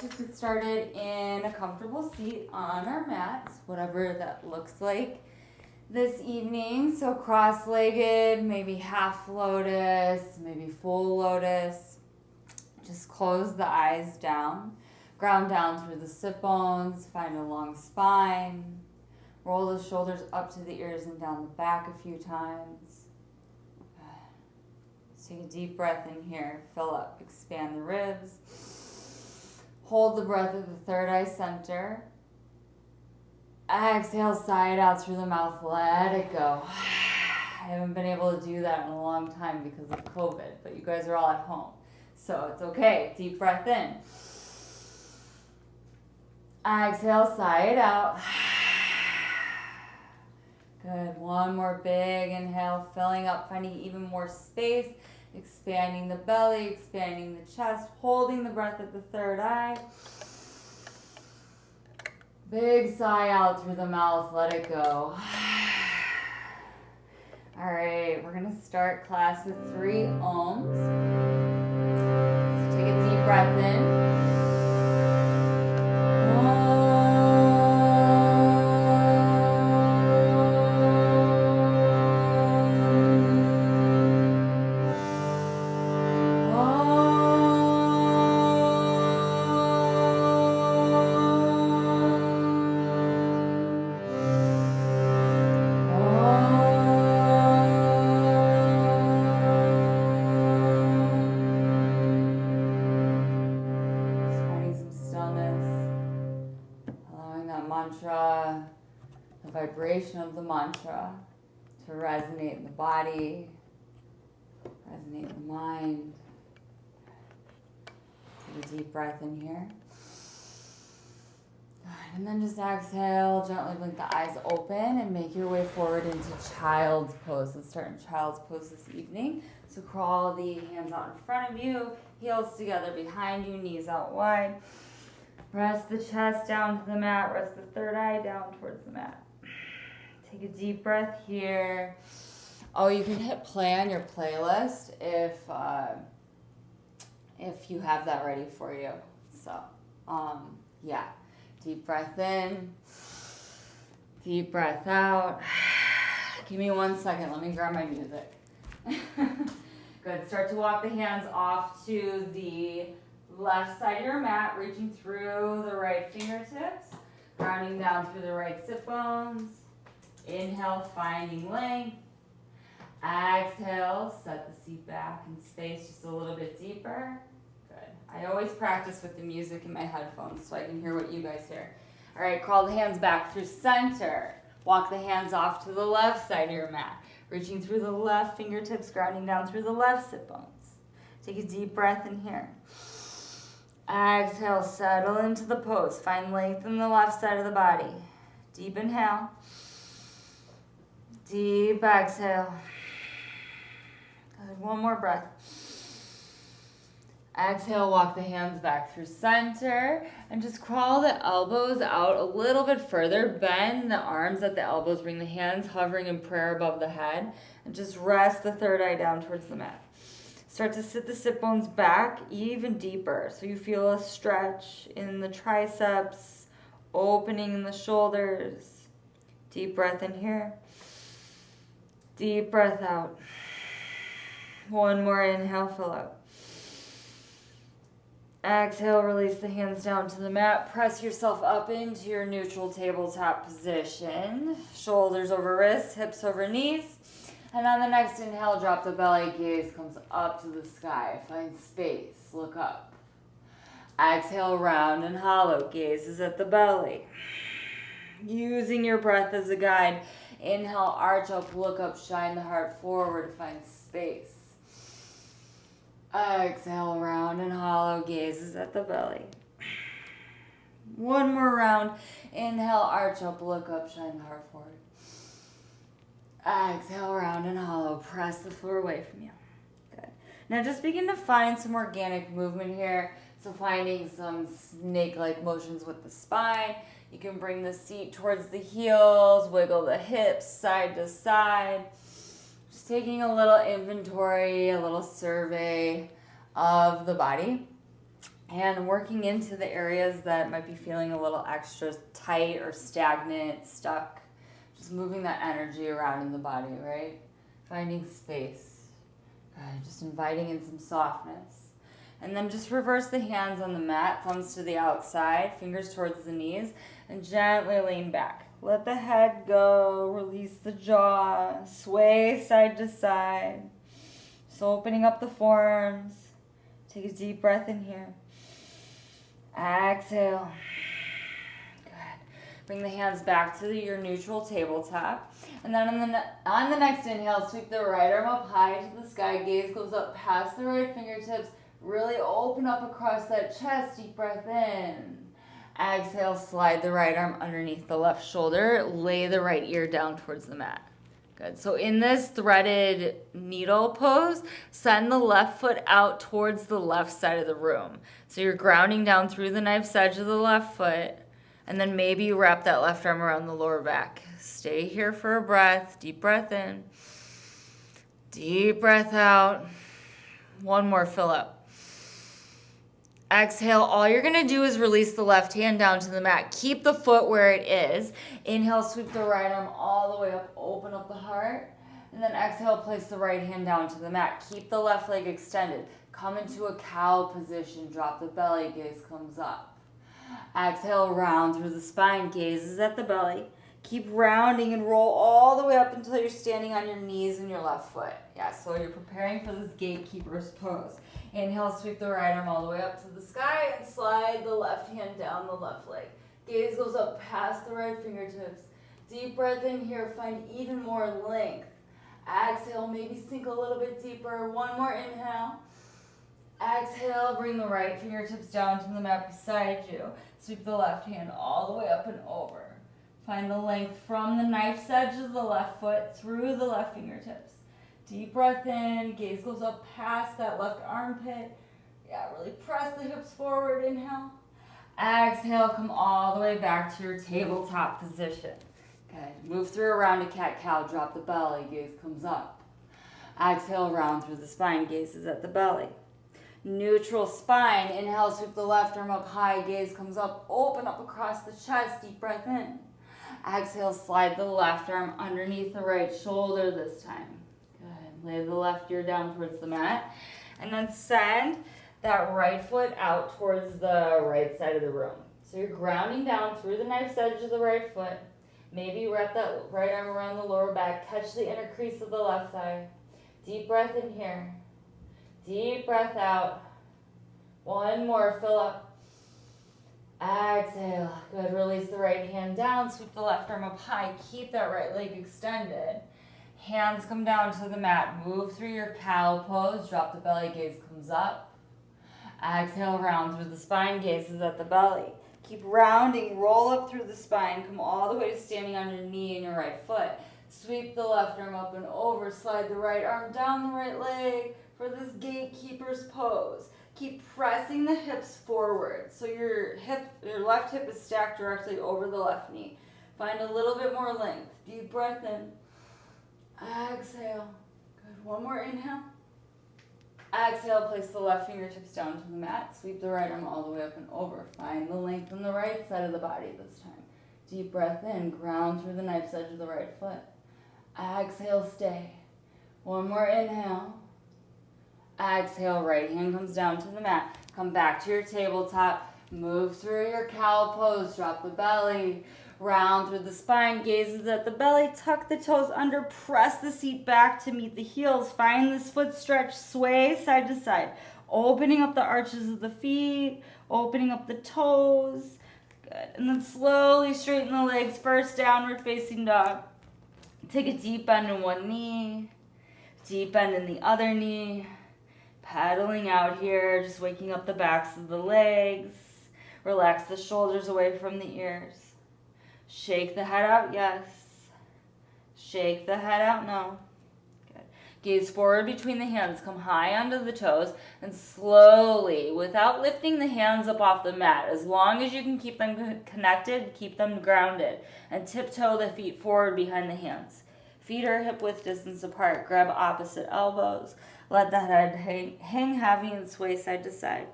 just get started in a comfortable seat on our mats, whatever that looks like this evening. So cross-legged, maybe half lotus, maybe full lotus. Just close the eyes down, ground down through the sit bones, find a long spine. Roll the shoulders up to the ears and down the back a few times. Take a deep breath in here, fill up, expand the ribs. Hold the breath at the third eye center. Exhale, sigh it out through the mouth, let it go. I haven't been able to do that in a long time because of COVID, but you guys are all at home, so it's okay. Deep breath in. Exhale, sigh it out. Good, one more big inhale, filling up, finding even more space, expanding the belly, expanding the chest, holding the breath at the third eye. Big sigh out through the mouth, let it go. All right, we're gonna start class with 3 ohms. So take a deep breath in. Mantra, the vibration of the mantra to resonate in the body, resonate in the mind. Take a deep breath in here. And then just exhale, gently blink the eyes open and make your way forward into child's pose. Let's start in child's pose this evening. So crawl the hands out in front of you, heels together behind you, knees out wide. Rest the chest down to the mat. Rest the third eye down towards the mat. Take a deep breath here. Oh, you can hit play on your playlist if you have that ready for you. So, yeah. Deep breath in. Deep breath out. Give me 1 second. Let me grab my music. Good. Start to walk the hands off to the left side of your mat, reaching through the right fingertips, grounding down through the right sit bones. Inhale, finding length. Exhale, set the seat back in space just a little bit deeper. Good. I always practice with the music in my headphones so I can hear what you guys hear. All right, crawl the hands back through center. Walk the hands off to the left side of your mat, reaching through the left fingertips, grounding down through the left sit bones. Take a deep breath in here. Exhale, settle into the pose. Find length in the left side of the body. Deep inhale. Deep exhale. Good. One more breath. Exhale, walk the hands back through center and just crawl the elbows out a little bit further. Bend the arms at the elbows, bring the hands hovering in prayer above the head, and just rest the third eye down towards the mat. Start to sit the sit bones back even deeper so you feel a stretch in the triceps, opening in the shoulders. Deep breath in here. Deep breath out. One more inhale, fill up. Exhale, release the hands down to the mat. Press yourself up into your neutral tabletop position. Shoulders over wrists, hips over knees. And on the next inhale, drop the belly, gaze comes up to the sky. Find space, look up. Exhale, round and hollow, gaze is at the belly. Using your breath as a guide. Inhale, arch up, look up, shine the heart forward, find space. Exhale, round and hollow, gaze is at the belly. One more round. Inhale, arch up, look up, shine the heart forward. Exhale, round and hollow. Press the floor away from you. Good. Now just begin to find some organic movement here. So finding some snake-like motions with the spine. You can bring the seat towards the heels, wiggle the hips side to side. Just taking a little inventory, a little survey of the body. And working into the areas that might be feeling a little extra tight or stagnant, stuck. Just moving that energy around in the body, right? Finding space. Just inviting in some softness. And then just reverse the hands on the mat, thumbs to the outside, fingers towards the knees, and gently lean back. Let the head go, release the jaw, sway side to side. So opening up the forearms. Take a deep breath in here. Exhale. Good. Bring the hands back to your neutral tabletop. And then on the next inhale, sweep the right arm up high to the sky. Gaze goes up past the right fingertips. Really open up across that chest. Deep breath in. Exhale, slide the right arm underneath the left shoulder. Lay the right ear down towards the mat. Good. So in this threaded needle pose, send the left foot out towards the left side of the room. So you're grounding down through the knife's edge of the left foot, and then maybe you wrap that left arm around the lower back. Stay here for a breath. Deep breath in. Deep breath out. One more, fill up. Exhale, all you're going to do is release the left hand down to the mat. Keep the foot where it is. Inhale, sweep the right arm all the way up, open up the heart. And then exhale, place the right hand down to the mat. Keep the left leg extended. Come into a cow position, drop the belly, gaze comes up. Exhale, round through the spine, gaze is at the belly. Keep rounding and roll all the way up until you're standing on your knees and your left foot. Yeah, so you're preparing for this gatekeeper's pose. Inhale, sweep the right arm all the way up to the sky and slide the left hand down the left leg. Gaze goes up past the right fingertips. Deep breath in here, find even more length. Exhale, maybe sink a little bit deeper. One more inhale. Exhale, bring the right fingertips down to the mat beside you. Sweep the left hand all the way up and over. Find the length from the knife's edge of the left foot through the left fingertips. Deep breath in, gaze goes up past that left armpit. Yeah, really press the hips forward, inhale. Exhale, come all the way back to your tabletop position. Good, move through around a cat-cow, drop the belly, gaze comes up. Exhale, round through the spine, gaze is at the belly. Neutral spine, inhale, sweep the left arm up high, gaze comes up, open up across the chest, deep breath in. Exhale, slide the left arm underneath the right shoulder this time. Good. Lay the left ear down towards the mat. And then send that right foot out towards the right side of the room. So you're grounding down through the knife's edge of the right foot. Maybe wrap that right arm around the lower back. Catch the inner crease of the left thigh. Deep breath in here. Deep breath out. One more, fill up. Exhale. Good. Release the right hand down. Sweep the left arm up high. Keep that right leg extended. Hands come down to the mat. Move through your cow pose. Drop the belly. Gaze comes up. Exhale. Round through the spine. Gaze is at the belly. Keep rounding. Roll up through the spine. Come all the way to standing on your knee and your right foot. Sweep the left arm up and over. Slide the right arm down the right leg for this gatekeeper's pose. Keep pressing the hips forward. So your left hip is stacked directly over the left knee. Find a little bit more length. Deep breath in. Exhale. Good. One more inhale. Exhale. Place the left fingertips down to the mat. Sweep the right arm all the way up and over. Find the length on the right side of the body this time. Deep breath in. Ground through the knife's edge of the right foot. Exhale. Stay. One more inhale. Exhale, right hand comes down to the mat. Come back to your tabletop. Move through your cow pose. Drop the belly. Round through the spine. Gazes at the belly. Tuck the toes under. Press the seat back to meet the heels. Find this foot stretch. Sway side to side. Opening up the arches of the feet. Opening up the toes. Good. And then slowly straighten the legs. First downward facing dog. Take a deep bend in one knee. Deep bend in the other knee. Paddling out here, just waking up the backs of the legs. Relax the shoulders away from the ears. Shake the head out, yes. Shake the head out, no. Good. Gaze forward between the hands. Come high onto the toes and slowly, without lifting the hands up off the mat, as long as you can keep them connected, keep them grounded, and tiptoe the feet forward behind the hands. Feet are hip width distance apart. Grab opposite elbows. Let the head hang heavy and sway side to side.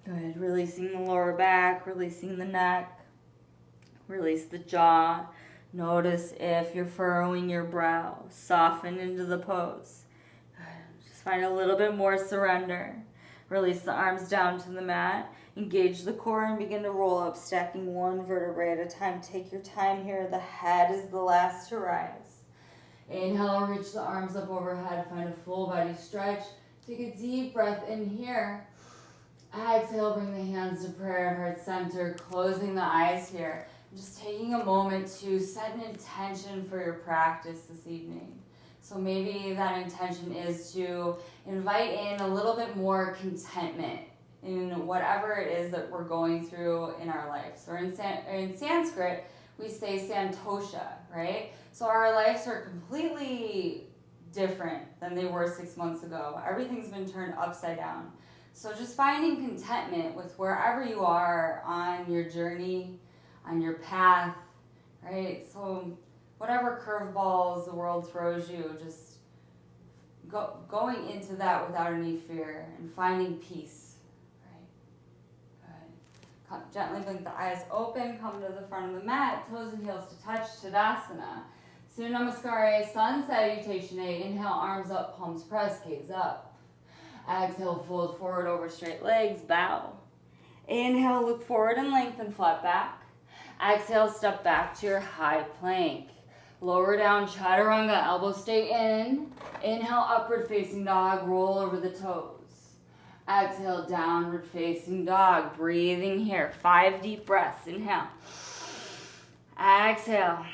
Good. Releasing the lower back, releasing the neck, release the jaw. Notice if you're furrowing your brow. Soften into the pose. Good. Just find a little bit more surrender. Release the arms down to the mat. Engage the core and begin to roll up, stacking one vertebrae at a time. Take your time here. The head is the last to rise. Inhale, reach the arms up overhead. Find a full body stretch. Take a deep breath in here. Exhale, bring the hands to prayer at heart center. Closing the eyes here. Just taking a moment to set an intention for your practice this evening. So maybe that intention is to invite in a little bit more contentment in whatever it is that we're going through in our lives. Or in Sanskrit, we say Santosha, right? So our lives are completely different than they were 6 months ago. Everything's been turned upside down. So just finding contentment with wherever you are on your journey, on your path, right? So whatever curveballs the world throws you, just going into that without any fear and finding peace, right? Good. Gently blink the eyes open, come to the front of the mat, toes and heels to touch, Tadasana. Surya Namaskara, Sun Salutation A. Inhale, arms up, palms pressed, gaze up. Exhale, fold forward over straight legs, bow. Inhale, look forward and lengthen, flat back. Exhale, step back to your high plank. Lower down, chaturanga, elbows stay in. Inhale, upward facing dog, roll over the toes. Exhale, downward facing dog, breathing here. 5 deep breaths, inhale. Exhale.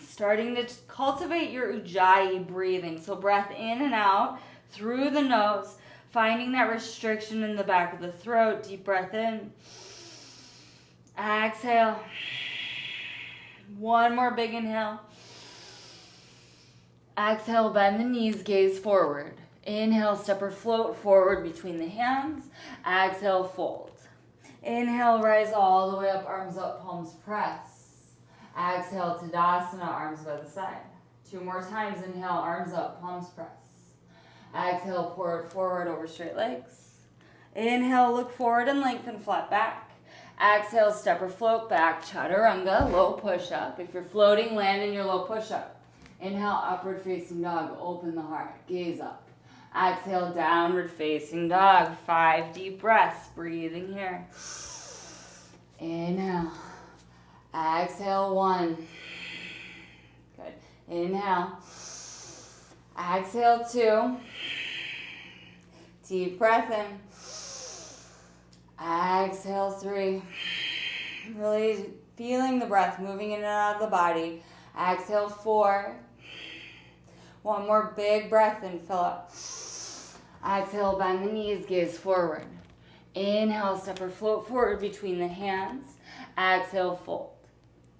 Starting to cultivate your ujjayi breathing. So breath in and out through the nose, finding that restriction in the back of the throat. Deep breath in. Exhale. One more big inhale. Exhale, bend the knees, gaze forward. Inhale, step or float forward between the hands. Exhale, fold. Inhale, rise all the way up, arms up, palms press. Exhale, Tadasana, arms by the side. 2 more times, inhale, arms up, palms press. Exhale, pour it forward over straight legs. Inhale, look forward and lengthen, flat back. Exhale, step or float back, chaturanga, low push-up. If you're floating, land in your low push-up. Inhale, upward facing dog, open the heart, gaze up. Exhale, downward facing dog, 5 deep breaths, breathing here. Inhale. Exhale, 1. Good. Inhale. Exhale, 2. Deep breath in. Exhale, 3. Really feeling the breath moving in and out of the body. Exhale, 4. 1 more big breath in, fill up. Exhale, bend the knees, gaze forward. Inhale, step or float forward between the hands. Exhale, fold.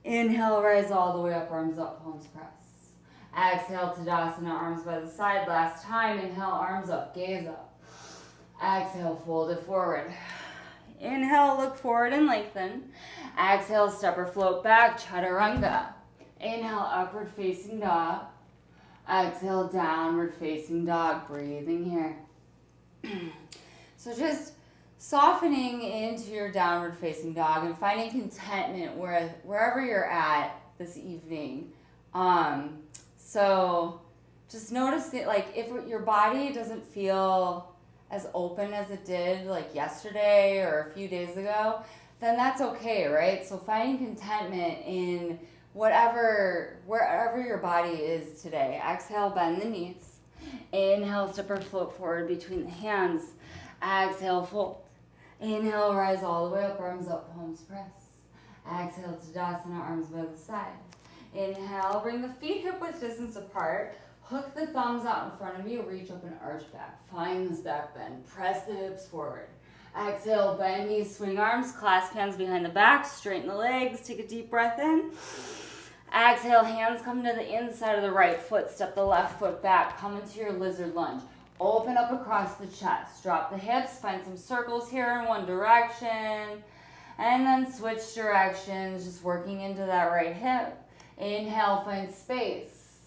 Inhale, rise all the way up, arms up, palms press. Exhale, Tadasana, arms by the side. Last time, inhale, arms up, gaze up. Exhale, fold it forward. Inhale, look forward and lengthen. Exhale, step or float back, chaturanga. Inhale, upward facing dog. Exhale, downward facing dog, breathing here. So just softening into your downward facing dog and finding contentment wherever you're at this evening. So just notice that, like, if your body doesn't feel as open as it did like yesterday or a few days ago, then that's okay, right? So finding contentment in wherever your body is today. Exhale, bend the knees. Inhale, step or float forward between the hands. Exhale, fold. Inhale, rise all the way up, arms up, palms press. Exhale, Tadasana, arms by the side. Inhale, bring the feet hip-width distance apart. Hook the thumbs out in front of you, reach up and arch back. Find this back bend, press the hips forward. Exhale, bend knees, swing arms, clasp hands behind the back, straighten the legs, take a deep breath in. Exhale, hands come to the inside of the right foot, step the left foot back, come into your lizard lunge. Open up across the chest, drop the hips, find some circles here in one direction, and then switch directions, just working into that right hip. Inhale, find space.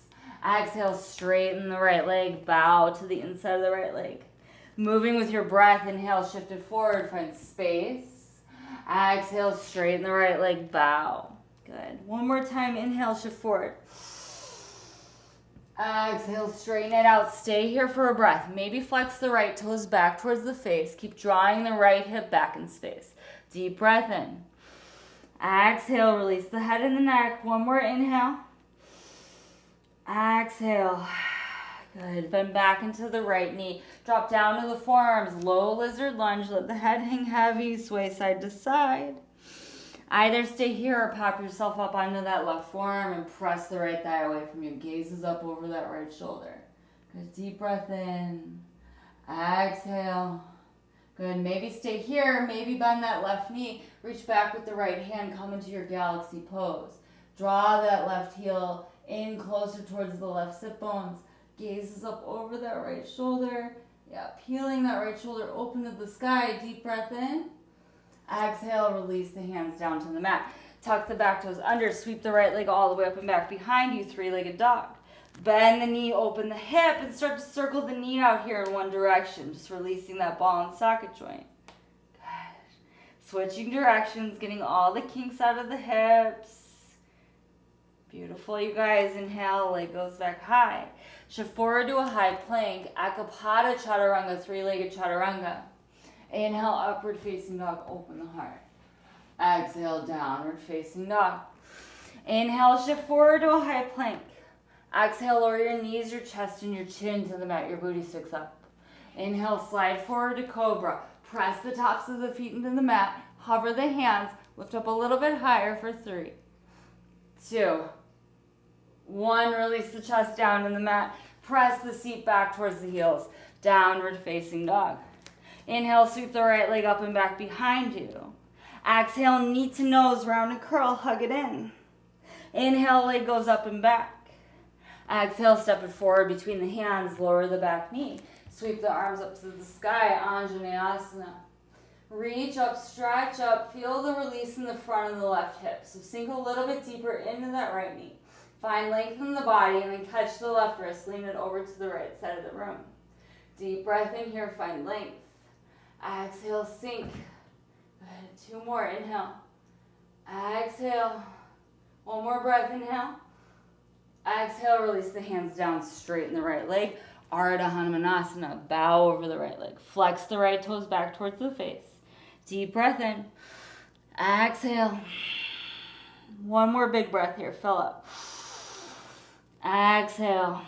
Exhale, straighten the right leg, bow to the inside of the right leg. Moving with your breath, inhale, shift it forward, find space. Exhale, straighten the right leg, bow. Good. One more time, inhale, shift forward. Exhale, straighten it out. Stay here for a breath. Maybe flex the right toes back towards the face. Keep drawing the right hip back in space. Deep breath in. Exhale, release the head and the neck. One more inhale. Exhale. Good. Bend back into the right knee. Drop down to the forearms. Low lizard lunge. Let the head hang heavy. Sway side to side. Either stay here or pop yourself up onto that left forearm and press the right thigh away from you. Gaze is up over that right shoulder. Good. Deep breath in. Exhale. Good. Maybe stay here. Maybe bend that left knee. Reach back with the right hand. Come into your galaxy pose. Draw that left heel in closer towards the left sit bones. Gaze is up over that right shoulder. Yeah, peeling that right shoulder open to the sky. Deep breath in. Exhale, release the hands down to the mat. Tuck the back toes under. Sweep the right leg all the way up and back behind you. Three-legged dog. Bend the knee, open the hip, and start to circle the knee out here in one direction. Just releasing that ball and socket joint. Good. Switching directions, getting all the kinks out of the hips. Beautiful, you guys. Inhale, leg goes back high. Shift forward to a high plank. Akapada chaturanga, three-legged chaturanga. Inhale, upward facing dog, open the heart. Exhale, downward facing dog. Inhale, shift forward to a high plank. Exhale, lower your knees, your chest, and your chin to the mat. Your booty sticks up. Inhale, slide forward to cobra. Press the tops of the feet into the mat. Hover the hands. Lift up a little bit higher for 3, 2, 1. Release the chest down in the mat. Press the seat back towards the heels. Downward facing dog. Inhale, sweep the right leg up and back behind you. Exhale, knee to nose, round and curl, hug it in. Inhale, leg goes up and back. Exhale, step it forward between the hands, lower the back knee. Sweep the arms up to the sky, Anjaneyasana. Reach up, stretch up, feel the release in the front of the left hip. So sink a little bit deeper into that right knee. Find length in the body and then catch the left wrist, lean it over to the right side of the room. Deep breath in here, find length. Exhale, sink. Good. 2 more, inhale. Exhale. 1 more breath, inhale. Exhale, release the hands down, straighten the right leg. Ardha Hanumanasana, bow over the right leg. Flex the right toes back towards the face. Deep breath in. Exhale. 1 more big breath here, fill up. Exhale.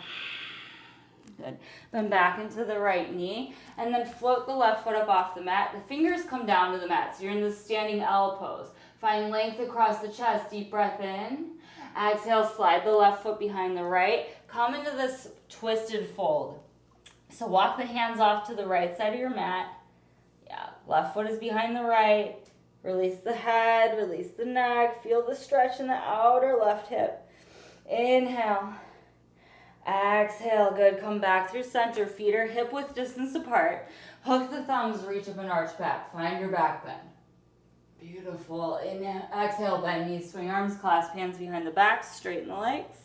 Good. Then back into the right knee, and then float the left foot up off the mat. The fingers come down to the mat, so you're in the standing L pose. Find length across the chest, deep breath in. Exhale, slide the left foot behind the right. Come into this twisted fold. So walk the hands off to the right side of your mat. Yeah, left foot is behind the right. Release the head, release the neck. Feel the stretch in the outer left hip. Inhale. Exhale, good. Come back through center. Feet are hip width distance apart. Hook the thumbs, reach up and arch back. Find your back bend. Beautiful. Inhale, exhale, bend knees, swing arms, clasp hands behind the back, straighten the legs.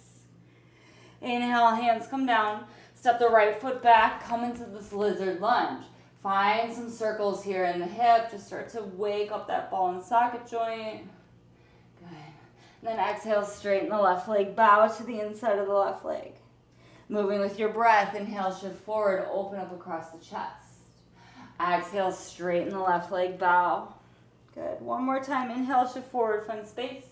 Inhale, hands come down. Step the right foot back, come into this lizard lunge. Find some circles here in the hip. Just start to wake up that ball and socket joint. Good. And then exhale, straighten the left leg, bow to the inside of the left leg. Moving with your breath, inhale, shift forward, open up across the chest. Exhale, straighten the left leg, bow. Good. 1 more time, inhale, shift forward, find space.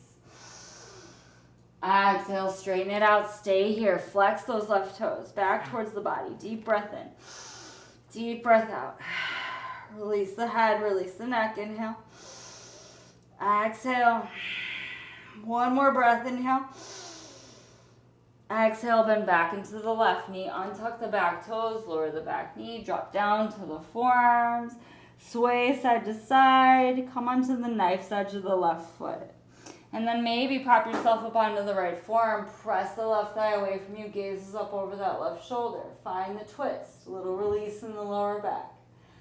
Exhale, straighten it out, stay here. Flex those left toes back towards the body. Deep breath in. Deep breath out. Release the head, release the neck, inhale. Exhale. 1 more breath, inhale. Exhale, bend back into the left knee. Untuck the back toes, lower the back knee, drop down to the forearms. Sway side to side. Come onto the knife's edge of the left foot. And then maybe pop yourself up onto the right forearm. Press the left thigh away from you. Gaze up over that left shoulder. Find the twist. A little release in the lower back.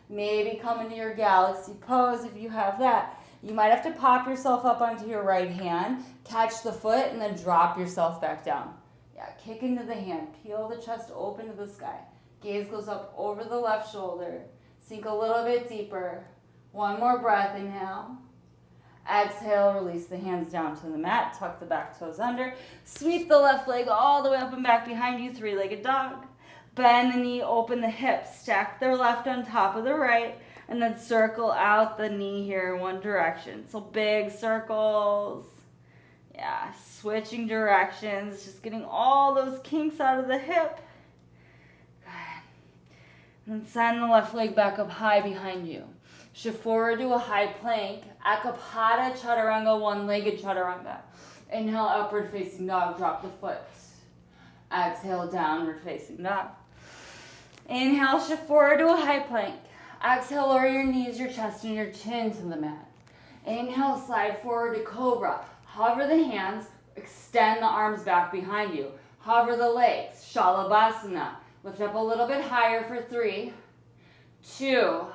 Maybe come into your galaxy pose if you have that. You might have to pop yourself up onto your right hand. Catch the foot and then drop yourself back down. Yeah, kick into the hand. Peel the chest open to the sky. Gaze goes up over the left shoulder. Sink a little bit deeper. One more breath, inhale. Exhale, release the hands down to the mat. Tuck the back toes under. Sweep the left leg all the way up and back behind you, three-legged dog. Bend the knee, open the hips. Stack the left on top of the right. And then circle out the knee here in one direction. So big circles. Yeah, switching directions. Just getting all those kinks out of the hip. Good. And then send the left leg back up high behind you. Shift forward to a high plank. Akapada chaturanga, one-legged chaturanga. Inhale, upward facing dog, drop the foot. Exhale, downward facing dog. Inhale, shift forward to a high plank. Exhale, lower your knees, your chest, and your chin to the mat. Inhale, slide forward to cobra. Hover the hands, extend the arms back behind you. Hover the legs, shalabhasana. Lift up a little bit higher for 3, 2,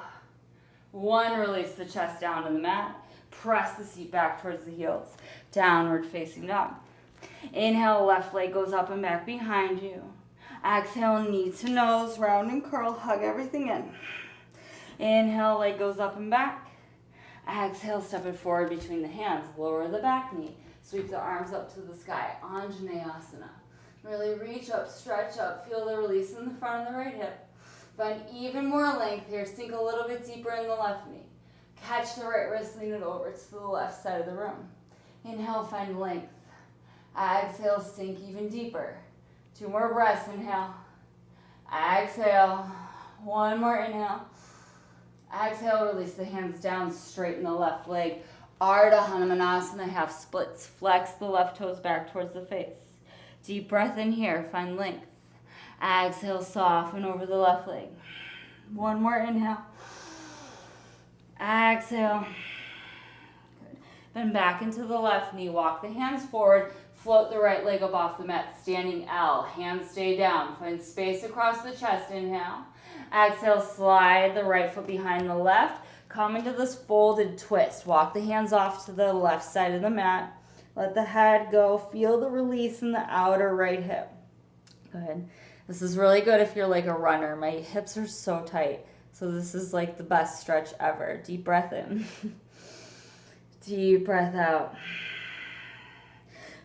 1. Release the chest down to the mat. Press the seat back towards the heels. Downward facing dog. Inhale, left leg goes up and back behind you. Exhale, knee to nose, round and curl, hug everything in. Inhale, leg goes up and back. Exhale, step it forward between the hands. Lower the back knee. Sweep the arms up to the sky. Anjaneyasana. Really reach up, stretch up. Feel the release in the front of the right hip. Find even more length here. Sink a little bit deeper in the left knee. Catch the right wrist, lean it over to the left side of the room. Inhale, find length. Exhale, sink even deeper. 2 more breaths, inhale. Exhale. 1 more inhale. Exhale, release the hands down, straighten the left leg. Ardha Hanumanasana, half splits. Flex the left toes back towards the face. Deep breath in here, find length. Exhale, soften over the left leg. 1 more inhale. Exhale. Good. Then back into the left knee. Walk the hands forward. Float the right leg up off the mat. Standing L. Hands stay down. Find space across the chest. Inhale. Exhale, slide the right foot behind the left. Come into this folded twist. Walk the hands off to the left side of the mat. Let the head go. Feel the release in the outer right hip. Good. This is really good if you're like a runner. My hips are so tight. So this is like the best stretch ever. Deep breath in. Deep breath out.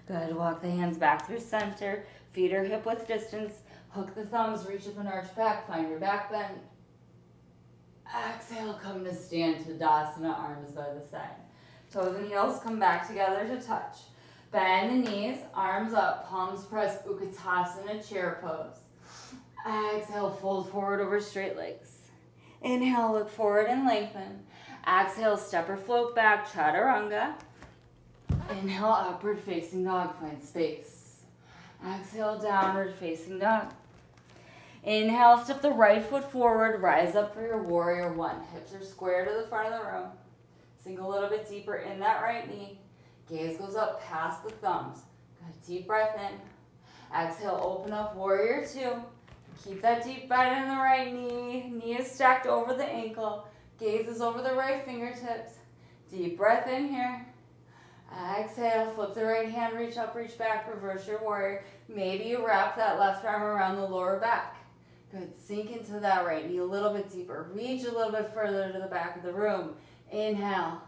Good. Walk the hands back through center. Feet are hip width distance. Hook the thumbs, reach up and arch back. Find your back bend. Exhale, come to stand Tadasana, arms by the side. Toes and heels come back together to touch. Bend the knees, arms up, palms press, Utkatasana, chair pose. Exhale, fold forward over straight legs. Inhale, look forward and lengthen. Exhale, step or float back, chaturanga. Inhale, upward facing dog, find space. Exhale, downward facing dog. Inhale, step the right foot forward, rise up for your warrior 1. Hips are square to the front of the room. Sink a little bit deeper in that right knee. Gaze goes up past the thumbs. Good, deep breath in. Exhale, open up, warrior 2. Keep that deep bend in the right knee. Knee is stacked over the ankle. Gaze is over the right fingertips. Deep breath in here. Exhale, flip the right hand, reach up, reach back, reverse your warrior. Maybe you wrap that left arm around the lower back. Good, sink into that right knee a little bit deeper. Reach a little bit further to the back of the room. Inhale.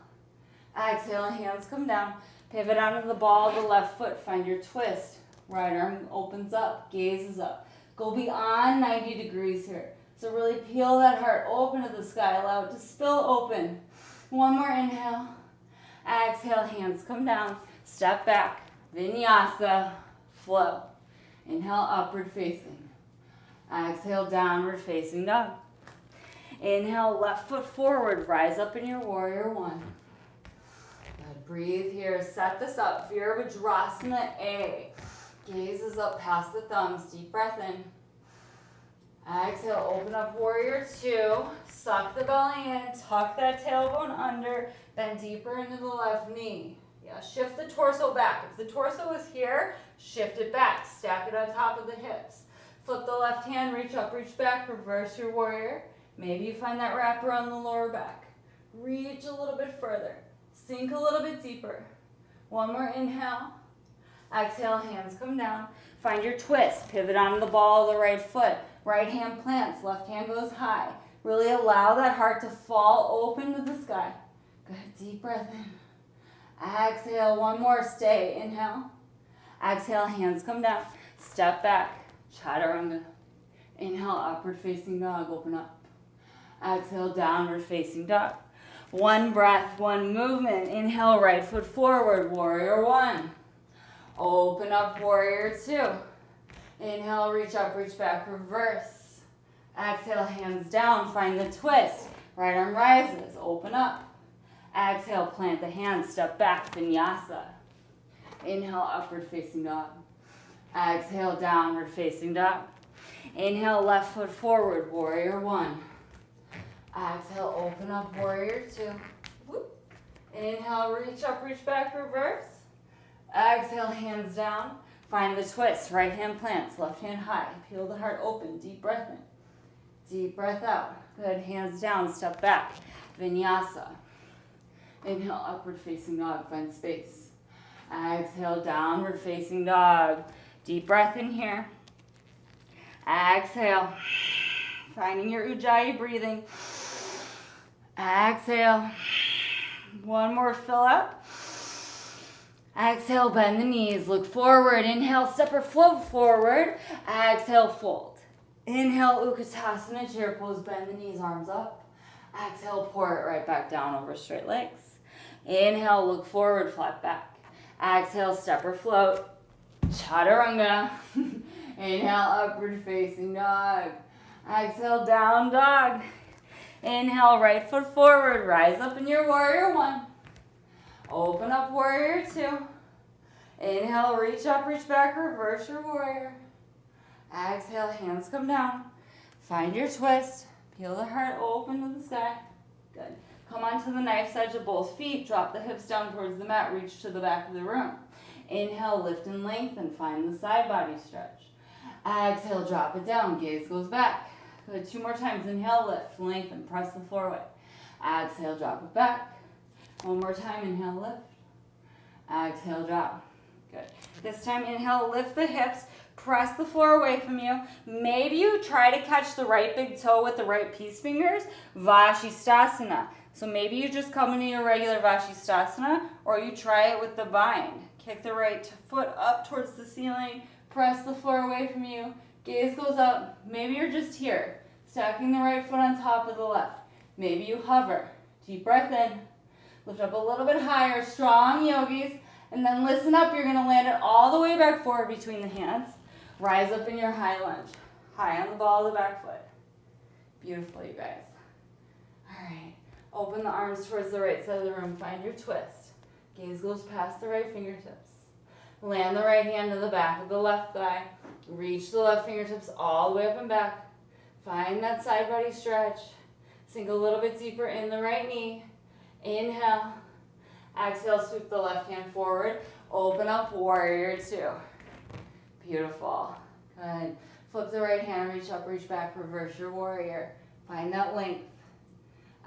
Exhale, hands come down. Pivot onto the ball of the left foot. Find your twist. Right arm opens up, gaze is up. Go beyond 90 degrees here. So really peel that heart open to the sky. Allow it to spill open. 1 more inhale. Exhale, hands come down. Step back. Vinyasa. Flow. Inhale, upward facing. Exhale, downward facing dog. Inhale, left foot forward. Rise up in your warrior 1. Good. Breathe here. Set this up. Virabhadrasana A. Gaze is up past the thumbs. Deep breath in. Exhale, open up warrior 2. Suck the belly in. Tuck that tailbone under. Bend deeper into the left knee. Yeah, shift the torso back. If the torso is here, shift it back. Stack it on top of the hips. Flip the left hand, reach up, reach back, reverse your warrior. Maybe you find that wrap around the lower back. Reach a little bit further. Sink a little bit deeper. 1 more inhale. Exhale, hands come down. Find your twist. Pivot onto the ball of the right foot. Right hand plants, left hand goes high. Really allow that heart to fall open to the sky. Good, deep breath in. Exhale, one more, stay. Inhale. Exhale, hands come down. Step back, chaturanga. Inhale, upward facing dog, open up. Exhale, downward facing dog. One breath, one movement. Inhale, right foot forward, warrior one. Open up, warrior two. Inhale, reach up, reach back, reverse. Exhale, hands down, find the twist. Right arm rises, open up. Exhale, plant the hands, step back, vinyasa. Inhale, upward facing dog. Exhale, downward facing dog. Inhale, left foot forward, warrior one. Exhale, open up, warrior two. Whoop. Inhale, reach up, reach back, reverse. Exhale, hands down. Find the twist, right hand plants, left hand high. Peel the heart open, deep breath in. Deep breath out. Good, hands down, step back. Vinyasa. Inhale, upward facing dog, find space. Exhale, downward facing dog. Deep breath in here. Exhale. Finding your ujjayi breathing. Exhale. One more, fill up. Exhale, bend the knees, look forward. Inhale, step or float forward. Exhale, fold. Inhale, Utkatasana, chair pose, bend the knees, arms up. Exhale, pour it right back down over straight legs. Inhale, look forward, flat back. Exhale, step or float. Chaturanga. Inhale, upward facing dog. Exhale, down dog. Inhale, right foot forward, rise up in your warrior one. Open up, warrior two. Inhale, reach up, reach back, reverse your warrior. Exhale, hands come down. Find your twist. Peel the heart open to the sky. Good. Come onto the knife edge of both feet. Drop the hips down towards the mat. Reach to the back of the room. Inhale, lift and lengthen. Find the side body stretch. Exhale, drop it down. Gaze goes back. Good. Two more times. Inhale, lift, lengthen. Press the floor away. Exhale, drop it back. One more time. Inhale, lift. Exhale, drop. Good. This time, inhale, lift the hips. Press the floor away from you. Maybe you try to catch the right big toe with the right peace fingers. Vashisthasana. So maybe you just come into your regular Vashisthasana, or you try it with the bind. Kick the right foot up towards the ceiling. Press the floor away from you. Gaze goes up. Maybe you're just here, stacking the right foot on top of the left. Maybe you hover. Deep breath in. Lift up a little bit higher. Strong yogis. And then listen up. You're going to land it all the way back forward between the hands. Rise up in your high lunge. High on the ball of the back foot. Beautiful, you guys. All right. Open the arms towards the right side of the room. Find your twist. Gaze goes past the right fingertips. Land the right hand to the back of the left thigh. Reach the left fingertips all the way up and back. Find that side body stretch. Sink a little bit deeper in the right knee. Inhale. Exhale, sweep the left hand forward. Open up, warrior two. Beautiful. Good. Flip the right hand, reach up, reach back, reverse your warrior. Find that length.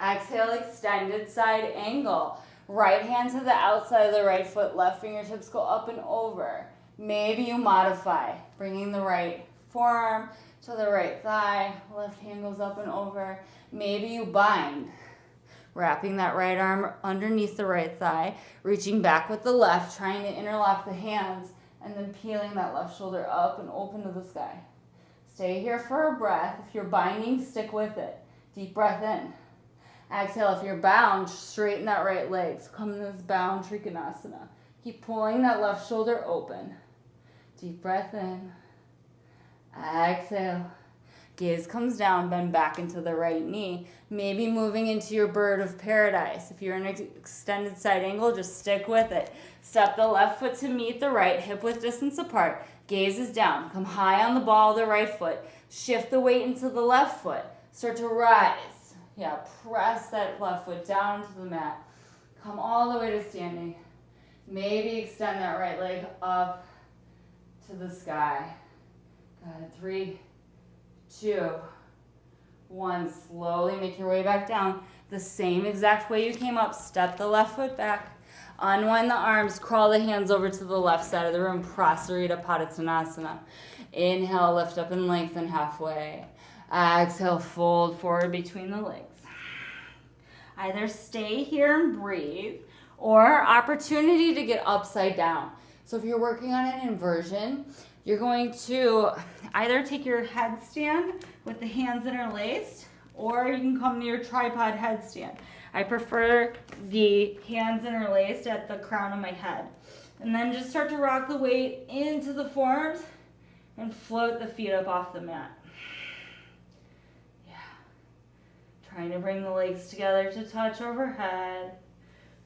Exhale, extended side angle. Right hand to the outside of the right foot, left fingertips go up and over. Maybe you modify, bringing the right forearm to the right thigh, left hand goes up and over. Maybe you bind, wrapping that right arm underneath the right thigh, reaching back with the left, trying to interlock the hands, and then peeling that left shoulder up and open to the sky. Stay here for a breath. If you're binding, stick with it. Deep breath in. Exhale, if you're bound, straighten that right leg. So come in this bound Trikonasana. Keep pulling that left shoulder open. Deep breath in. Exhale. Gaze comes down, bend back into the right knee. Maybe moving into your bird of paradise. If you're in an extended side angle, just stick with it. Step the left foot to meet the right, hip width distance apart. Gaze is down. Come high on the ball of the right foot. Shift the weight into the left foot. Start to rise. Yeah, press that left foot down to the mat. Come all the way to standing. Maybe extend that right leg up to the sky. Good. 3, 2, 1. Slowly make your way back down. The same exact way you came up. Step the left foot back. Unwind the arms. Crawl the hands over to the left side of the room. Prasarita Padottanasana. Inhale, lift up and lengthen halfway. Exhale, fold forward between the legs. Either stay here and breathe, or opportunity to get upside down. So if you're working on an inversion, you're going to either take your headstand with the hands interlaced, or you can come to your tripod headstand. I prefer the hands interlaced at the crown of my head. And then just start to rock the weight into the forearms and float the feet up off the mat. Trying to bring the legs together to touch overhead.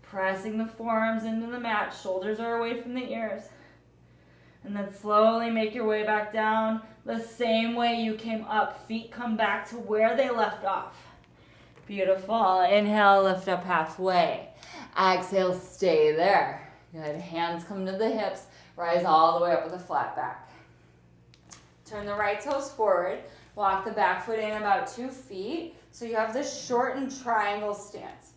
Pressing the forearms into the mat. Shoulders are away from the ears. And then slowly make your way back down the same way you came up. Feet come back to where they left off. Beautiful. Inhale, lift up halfway. Exhale, stay there. Good. Hands come to the hips. Rise all the way up with a flat back. Turn the right toes forward. Walk the back foot in about 2 feet. So you have this shortened triangle stance.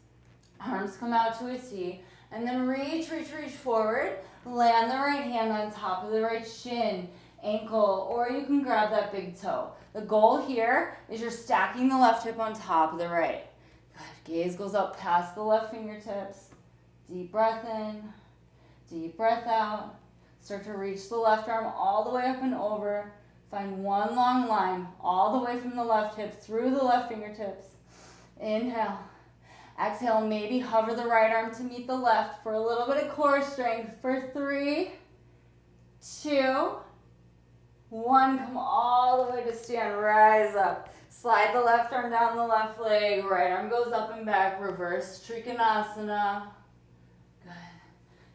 Arms come out to a T. And then reach forward. Land the right hand on top of the right shin, ankle, or you can grab that big toe. The goal here is you're stacking the left hip on top of the right. Good. Gaze goes up past the left fingertips. Deep breath in. Deep breath out. Start to reach the left arm all the way up and over. Find one long line all the way from the left hip through the left fingertips. Inhale. Exhale, maybe hover the right arm to meet the left for a little bit of core strength. For 3, 2, 1. Come all the way to stand. Rise up. Slide the left arm down the left leg. Right arm goes up and back. Reverse Trikonasana. Good.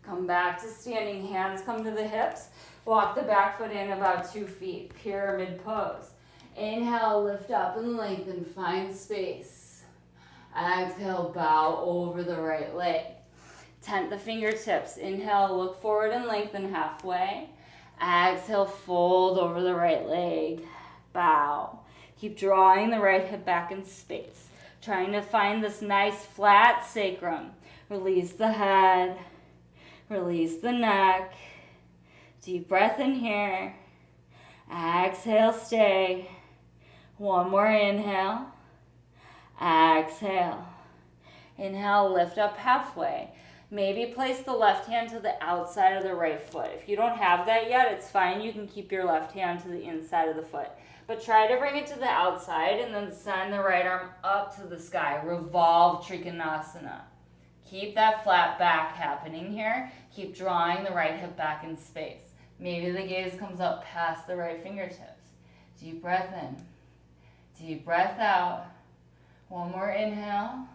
Come back to standing. Hands come to the hips. Walk the back foot in about 2 feet. Pyramid pose. Inhale, lift up and lengthen. Find space. Exhale, bow over the right leg. Tent the fingertips. Inhale, look forward and lengthen halfway. Exhale, fold over the right leg. Bow. Keep drawing the right hip back in space. Trying to find this nice flat sacrum. Release the head. Release the neck. Deep breath in here. Exhale, stay. One more inhale. Exhale. Inhale, lift up halfway. Maybe place the left hand to the outside of the right foot. If you don't have that yet, it's fine. You can keep your left hand to the inside of the foot. But try to bring it to the outside and then send the right arm up to the sky. Revolve Trikonasana. Keep that flat back happening here. Keep drawing the right hip back in space. Maybe the gaze comes up past the right fingertips. Deep breath in. Deep breath out. One more inhale.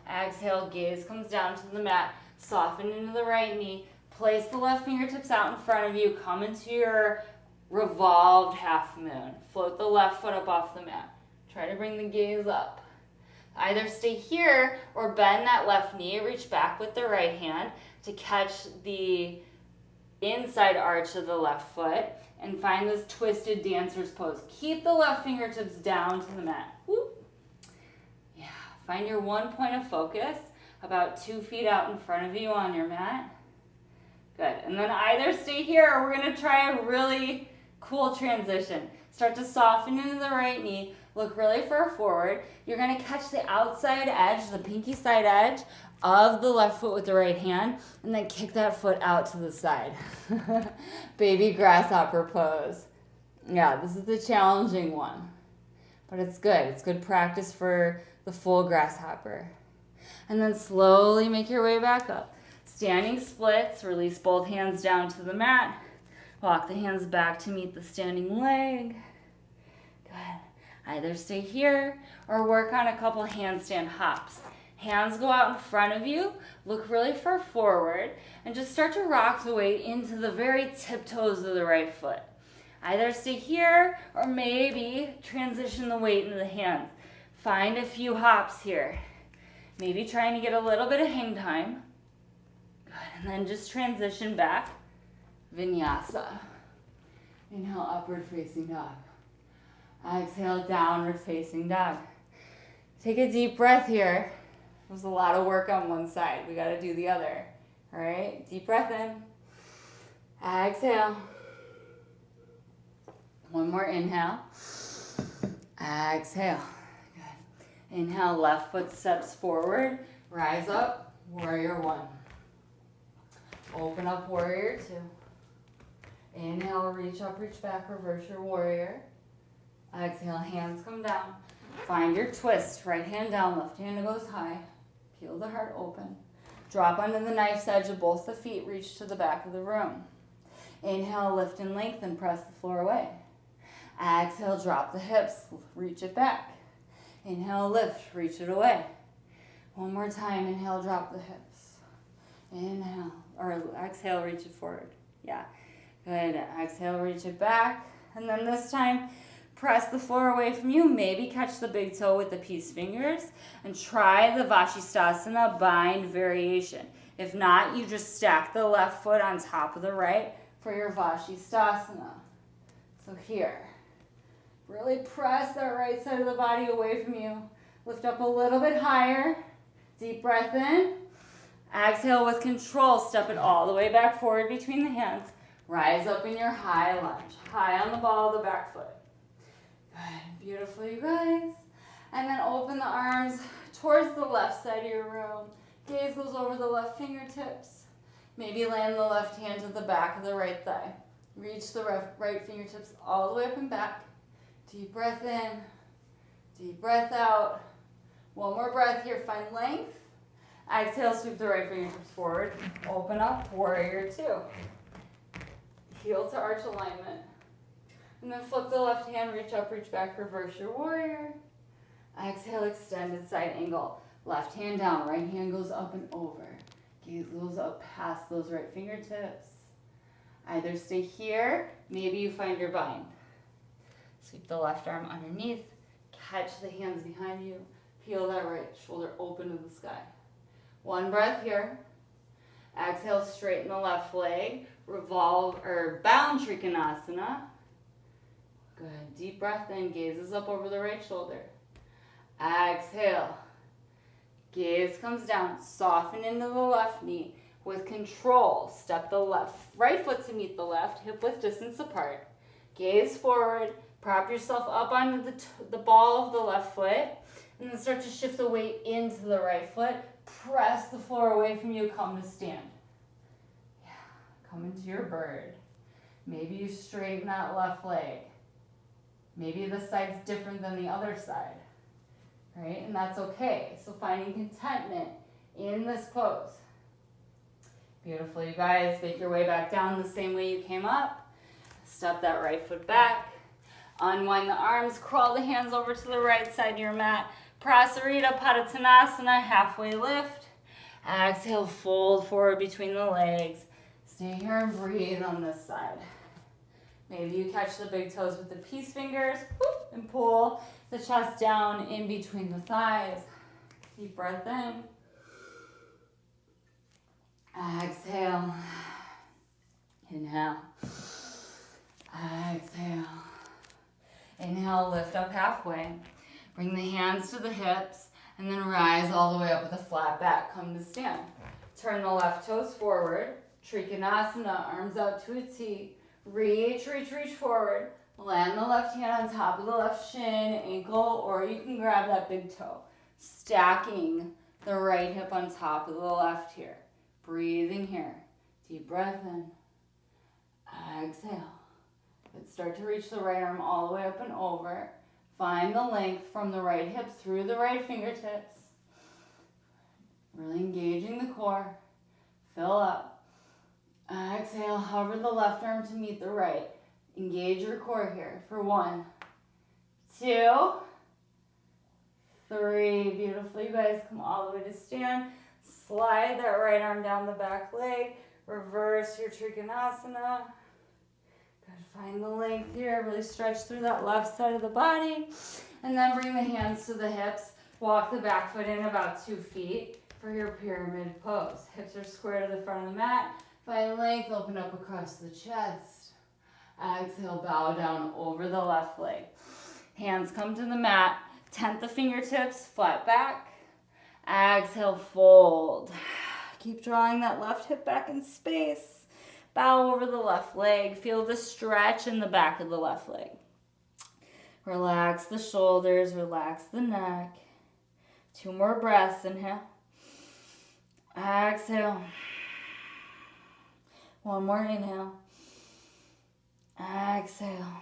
Exhale, gaze comes down to the mat. Soften into the right knee. Place the left fingertips out in front of you. Come into your revolved half moon. Float the left foot up off the mat. Try to bring the gaze up. Either stay here or bend that left knee. Reach back with the right hand to catch the inside arch of the left foot and find this twisted dancer's pose. Keep the left fingertips down to the mat. Whoop. Yeah, find your one point of focus about 2 feet out in front of you on your mat. Good, and then either stay here or we're gonna try a really cool transition. Start to soften into the right knee, look really far forward. You're gonna catch the outside edge, the pinky side edge of the left foot with the right hand, and then kick that foot out to the side. Baby grasshopper pose. Yeah, this is the challenging one, but it's good. It's good practice for the full grasshopper. And then slowly make your way back up. Standing splits, release both hands down to the mat. Walk the hands back to meet the standing leg. Good. Either stay here or work on a couple handstand hops. Hands go out in front of you, look really far forward, and just start to rock the weight into the very tiptoes of the right foot. Either stay here or maybe transition the weight into the hands. Find a few hops here. Maybe trying to get a little bit of hang time. Good, and then just transition back. Vinyasa. Inhale, upward facing dog. Exhale, downward facing dog. Take a deep breath here. There's a lot of work on one side. We gotta do the other. All right, deep breath in. Exhale. One more inhale. Exhale. Good. Inhale, left foot steps forward. Rise up, warrior one. Open up, warrior two. Inhale, reach up, reach back, reverse your warrior. Exhale, hands come down. Find your twist. Right hand down, left hand goes high. Peel the heart open. Drop onto the knife's edge of both the feet. Reach to the back of the room. Inhale, lift and lengthen. Press the floor away. Exhale, drop the hips. Reach it back. Inhale, lift. Reach it away. One more time. Inhale, drop the hips. Inhale, or exhale, reach it forward. Yeah. Good. Exhale, reach it back. And then this time, press the floor away from you. Maybe catch the big toe with the peace fingers. And try the Vashisthasana bind variation. If not, you just stack the left foot on top of the right for your Vashisthasana. So here. Really press that right side of the body away from you. Lift up a little bit higher. Deep breath in. Exhale with control. Step it all the way back forward between the hands. Rise up in your high lunge. High on the ball of the back foot. Good. Beautiful, you guys. And then open the arms towards the left side of your room. Gaze goes over the left fingertips. Maybe land the left hand to the back of the right thigh. Reach the right fingertips all the way up and back. Deep breath in. Deep breath out. One more breath here. Find length. Exhale, sweep the right fingertips forward. Open up, warrior two. Heel to arch alignment. And then flip the left hand, reach up, reach back, reverse your warrior. Exhale, extended side angle. Left hand down, right hand goes up and over. Gaze goes up past those right fingertips. Either stay here, maybe you find your bind. Sweep the left arm underneath. Catch the hands behind you. Peel that right shoulder open to the sky. One breath here. Exhale, straighten the left leg. Revolve or bound Trikonasana. Good. Deep breath in. Gazes up over the right shoulder. Exhale. Gaze comes down. Soften into the left knee. With control, step the right foot to meet the left, hip width distance apart. Gaze forward. Prop yourself up onto the ball of the left foot. And then start to shift the weight into the right foot. Press the floor away from you. Come to stand. Yeah. Come into your bird. Maybe you straighten that left leg. Maybe this side's different than the other side. Right? And that's okay. So finding contentment in this pose. Beautiful, you guys. Make your way back down the same way you came up. Step that right foot back. Unwind the arms. Crawl the hands over to the right side of your mat. Prasarita Padottanasana, halfway lift. Exhale, fold forward between the legs. Stay here and breathe on this side. Maybe you catch the big toes with the peace fingers whoop, and pull the chest down in between the thighs. Deep breath in. Exhale. Inhale. Exhale. Inhale, lift up halfway. Bring the hands to the hips and then rise all the way up with a flat back. Come to stand. Turn the left toes forward. Trikonasana, arms out to a T. Reach, reach, reach forward. Land the left hand on top of the left shin, ankle, or you can grab that big toe. Stacking the right hip on top of the left here. Breathing here. Deep breath in. Exhale. Let's start to reach the right arm all the way up and over. Find the length from the right hip through the right fingertips. Really engaging the core. Fill up. Exhale, hover the left arm to meet the right. Engage your core here for 1, 2, 3. Beautiful, you guys. Come all the way to stand. Slide that right arm down the back leg. Reverse your Trikonasana. Find the length here, really stretch through that left side of the body. And then bring the hands to the hips. Walk the back foot in about 2 feet for your pyramid pose. Hips are square to the front of the mat. Find length, open up across the chest. Exhale, bow down over the left leg. Hands come to the mat. Tent the fingertips, flat back. Exhale, fold. Keep drawing that left hip back in space. Bow over the left leg. Feel the stretch in the back of the left leg. Relax the shoulders, relax the neck. 2 more breaths. Inhale. Exhale. 1 more inhale. Exhale.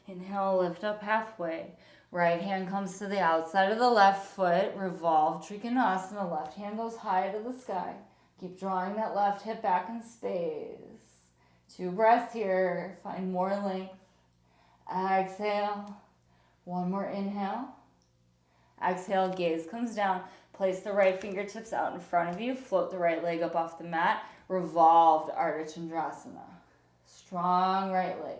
Inhale, lift up halfway. Right hand comes to the outside of the left foot. Revolve Trikonasana. Left hand goes high to the sky. Keep drawing that left hip back in space. 2 breaths here. Find more length. Exhale. 1 more inhale. Exhale, gaze comes down. Place the right fingertips out in front of you. Float the right leg up off the mat. Revolved Ardha Chandrasana. Strong right leg.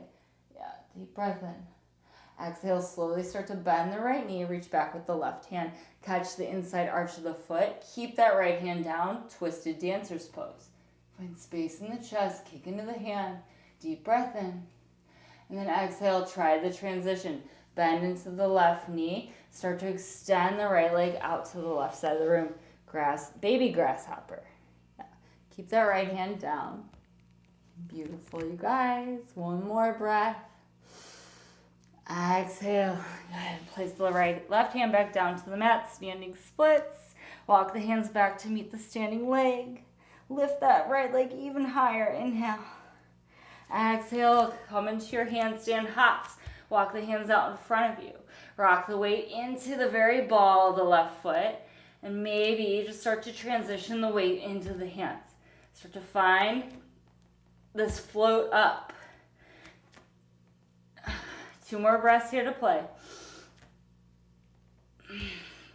Yeah, deep breath in. Exhale, slowly start to bend the right knee. Reach back with the left hand. Catch the inside arch of the foot. Keep that right hand down. Twisted dancer's pose. Find space in the chest. Kick into the hand. Deep breath in. And then exhale, try the transition. Bend into the left knee. Start to extend the right leg out to the left side of the room. Baby grasshopper. Yeah. Keep that right hand down. Beautiful, you guys. 1 more breath. Exhale. Go ahead. Place the left hand back down to the mat. Standing splits. Walk the hands back to meet the standing leg. Lift that right leg even higher. Inhale. Exhale. Come into your handstand hops. Walk the hands out in front of you. Rock the weight into the very ball of the left foot. And maybe just start to transition the weight into the hands. Start to find this float up. 2 more breaths here to play.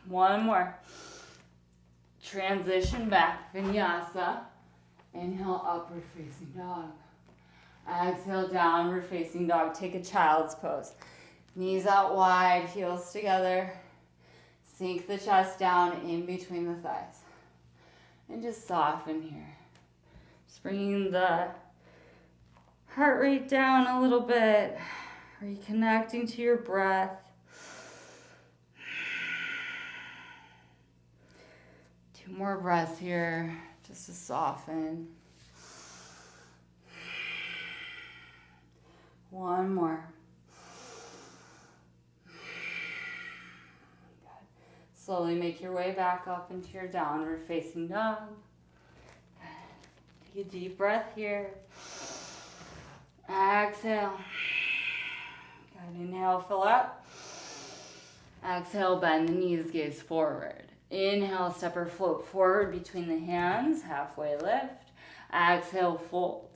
1 more. Transition back. Vinyasa. Inhale, upward facing dog. Exhale, downward facing dog. Take a child's pose. Knees out wide, heels together. Sink the chest down in between the thighs. And just soften here. Just bringing the heart rate down a little bit. Reconnecting to your breath. 2 more breaths here, just to soften. 1 more. Good. Slowly make your way back up into your downward facing dog. Take a deep breath here. Exhale. Good. Inhale, fill up. Exhale, bend the knees, gaze forward. Inhale, step or float forward between the hands, halfway lift. Exhale, fold.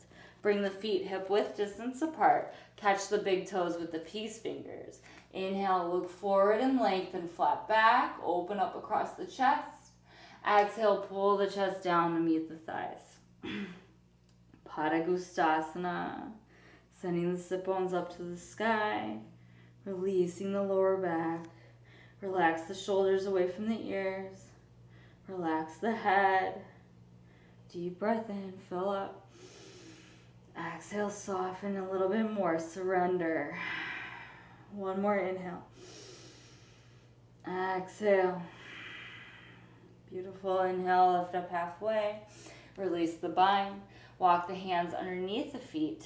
Bring the feet hip width distance apart. Catch the big toes with the peace fingers. Inhale, look forward and lengthen, flat back. Open up across the chest. Exhale, pull the chest down to meet the thighs. Padagustasana. Sending the sit bones up to the sky. Releasing the lower back. Relax the shoulders away from the ears. Relax the head. Deep breath in, fill up. Exhale, soften a little bit more, surrender. 1 more inhale. Exhale. Beautiful, inhale, lift up halfway. Release the bind. Walk the hands underneath the feet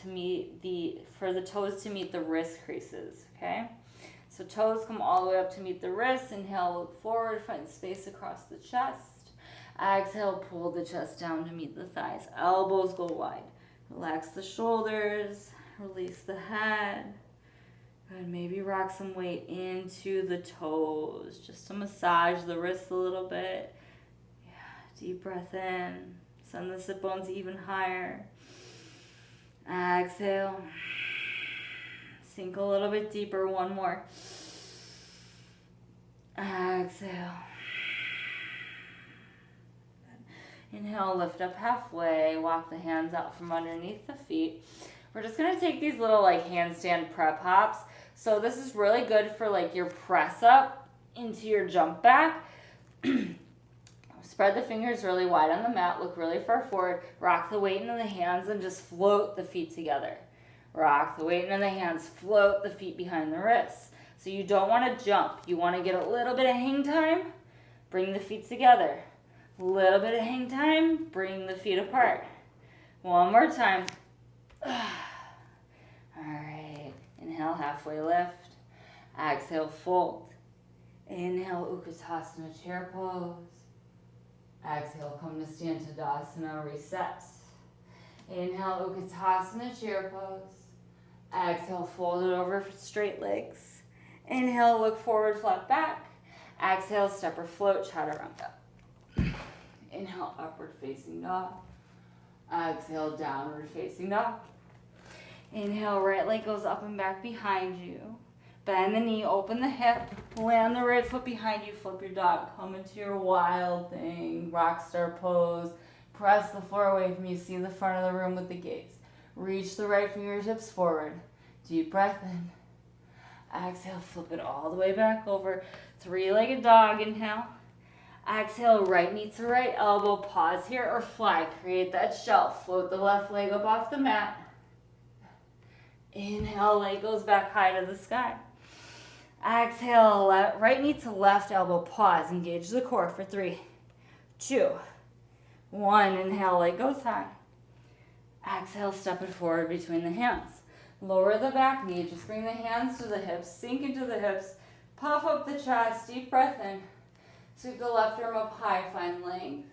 for the toes to meet the wrist creases, okay? So toes come all the way up to meet the wrists. Inhale, look forward, find space across the chest. Exhale, pull the chest down to meet the thighs. Elbows go wide. Relax the shoulders, release the head. And maybe rock some weight into the toes, just to massage the wrists a little bit. Yeah, deep breath in. Send the sit bones even higher. Exhale. Sink a little bit deeper. 1 more. Exhale. Inhale, lift up halfway. Walk the hands out from underneath the feet. We're just going to take these little handstand prep hops. So this is really good for your press up into your jump back. Spread the fingers really wide on the mat. Look really far forward. Rock the weight into the hands and just float the feet together. Rock the weight into the hands. Float the feet behind the wrists. So you don't want to jump. You want to get a little bit of hang time. Bring the feet together. A little bit of hang time. Bring the feet apart. 1 more time. All right. Inhale. Inhale, halfway lift. Exhale, fold. Inhale, Utkatasana, chair pose. Exhale, come to stand Tadasana, reset. Inhale, Utkatasana, chair pose. Exhale, fold it over for straight legs. Inhale, look forward, flat back. Exhale, step or float, chaturanga. Inhale, upward facing dog. Exhale, downward facing dog. Inhale, right leg goes up and back behind you. Bend the knee, open the hip, land the right foot behind you, flip your dog. Come into your wild thing, rock star pose. Press the floor away from you, see the front of the room with the gaze. Reach the right fingertips forward. Deep breath in. Exhale, flip it all the way back over. Three-legged dog, inhale. Exhale, right knee to right elbow, pause here or fly. Create that shelf, float the left leg up off the mat. Inhale, leg goes back high to the sky. Exhale, right knee to left elbow, pause, engage the core for 3, 2, 1. Inhale, leg goes high. Exhale, step it forward between the hands. Lower the back knee, just bring the hands to the hips, sink into the hips, puff up the chest, deep breath in. Sweep the left arm up high, find length.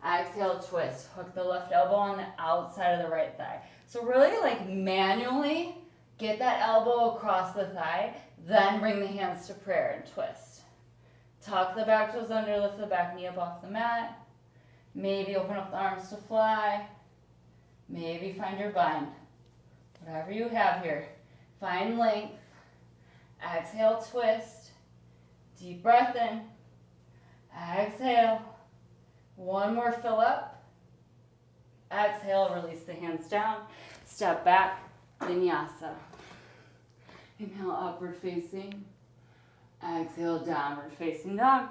Exhale, twist. Hook the left elbow on the outside of the right thigh. So really like manually get that elbow across the thigh, then bring the hands to prayer and twist. Tuck the back toes under, lift the back knee up off the mat. Maybe open up the arms to fly. Maybe find your bind. Whatever you have here. Find length. Exhale, twist. Deep breath in. Exhale. One more, fill up. Exhale, release the hands down. Step back, vinyasa. Inhale, upward facing. Exhale, downward facing dog.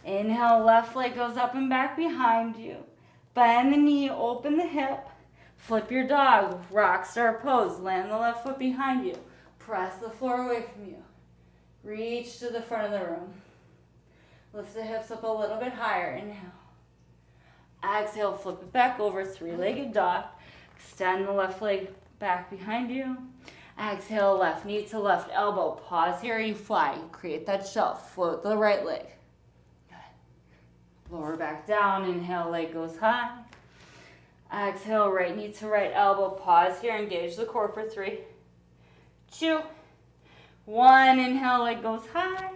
Inhale, left leg goes up and back behind you. Bend the knee, open the hip. Flip your dog, rock star pose. Land the left foot behind you. Press the floor away from you. Reach to the front of the room. Lift the hips up a little bit higher. Inhale. Exhale, flip it back over, three-legged dog. Extend the left leg back behind you. Exhale, left knee to left elbow. Pause here, you fly. You create that shelf. Float the right leg. Good. Lower back down. Inhale, leg goes high. Exhale, right knee to right elbow. Pause here, engage the core for 3, 2, 1. Inhale, leg goes high.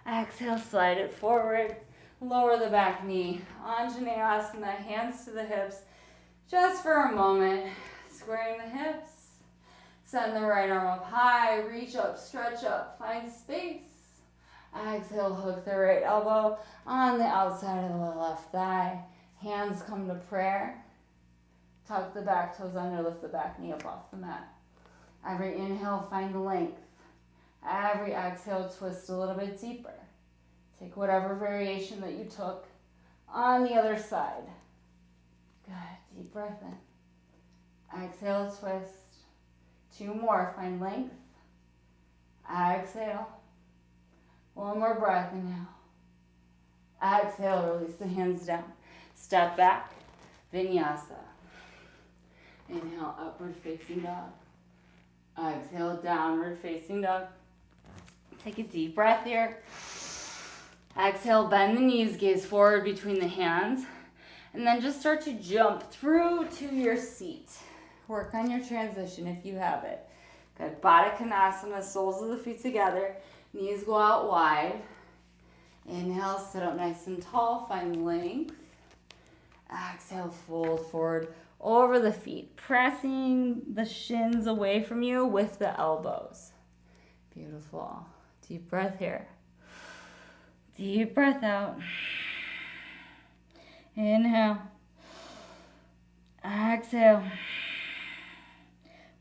Exhale, slide it forward. Lower the back knee. Anjaneyasana, hands to the hips. Just for a moment. Squaring the hips. Send the right arm up high. Reach up, stretch up. Find space. Exhale, hook the right elbow on the outside of the left thigh. Hands come to prayer. Tuck the back toes under, lift the back knee up off the mat. Every inhale, find length. Every exhale, twist a little bit deeper. Take whatever variation that you took on the other side. Good, deep breath in. Exhale, twist. 2 more, find length. Exhale. 1 more breath, inhale. Exhale, release the hands down. Step back, vinyasa. Inhale, upward facing dog. Exhale, downward facing dog. Take a deep breath here. Exhale, bend the knees, gaze forward between the hands. And then just start to jump through to your seat. Work on your transition if you have it. Good. Baddha Konasana, soles of the feet together. Knees go out wide. Inhale, sit up nice and tall. Find length. Exhale, fold forward over the feet. Pressing the shins away from you with the elbows. Beautiful. Deep breath here. Deep breath out. Inhale. Exhale.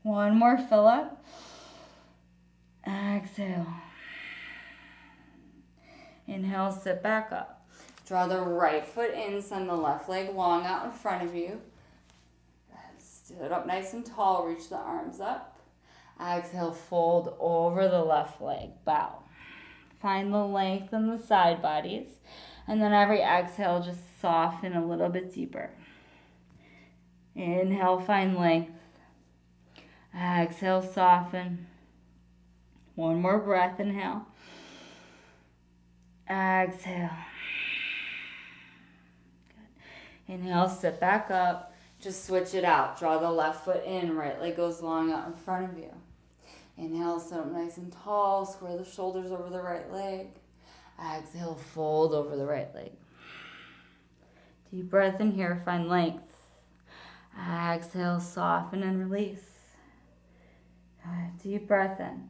1 more, fill up. Exhale. Inhale, sit back up. Draw the right foot in, send the left leg long out in front of you. Sit up nice and tall, reach the arms up. Exhale, fold over the left leg, bow. Find the length in the side bodies. And then every exhale, just soften a little bit deeper. Inhale, find length. Exhale, soften. One more breath, inhale. Exhale. Good. Inhale, sit back up. Just switch it out. Draw the left foot in, right leg goes long out in front of you. Inhale, sit up nice and tall. Square the shoulders over the right leg. Exhale, fold over the right leg. Deep breath in here, find length. Exhale, soften and release. Deep breath in.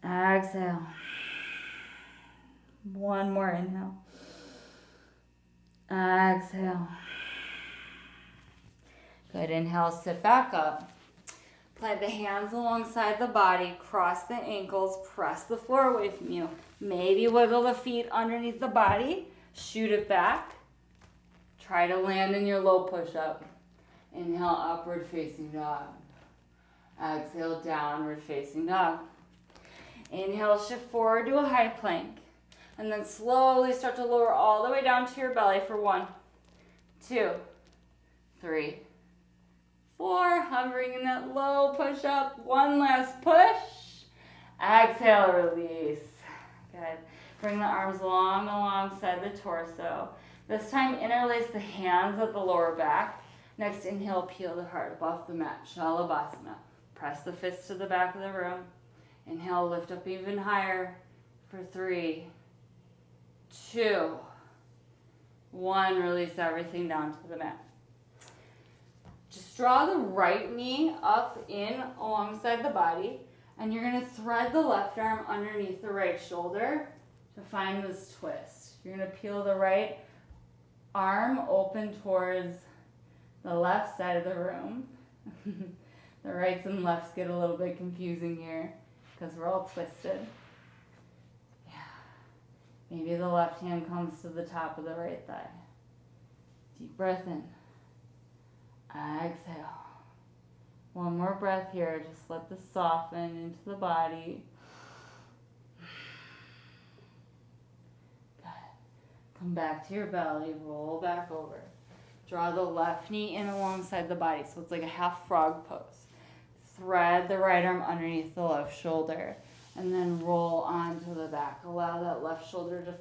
Exhale. One more inhale. Exhale. Good. Inhale, sit back up. Plant the hands alongside the body. Cross the ankles. Press the floor away from you. Maybe wiggle the feet underneath the body. Shoot it back. Try to land in your low push-up. Inhale, upward facing dog. Exhale, downward facing dog. Inhale, shift forward to a high plank. And then slowly start to lower all the way down to your belly for 1, 2, 3, 4. Hovering in that low push-up. One last push. Exhale, release. Good. Bring the arms long alongside the torso. This time, interlace the hands at the lower back. Next, inhale, peel the heart up off the mat. Shalabhasana. Press the fists to the back of the room. Inhale, lift up even higher for 3, 2, 1. Release everything down to the mat. Just draw the right knee up in alongside the body, and you're going to thread the left arm underneath the right shoulder to find this twist. You're going to peel the right arm open towards the left side of the room. The rights and lefts get a little bit confusing here because we're all twisted. Yeah. Maybe the left hand comes to the top of the right thigh. Deep breath in. Exhale. One more breath here. Just let this soften into the body. Good. Come back to your belly. Roll back over. Draw the left knee in alongside the body, so it's like a half frog pose. Thread the right arm underneath the left shoulder, and then roll onto the back. Allow that left shoulder to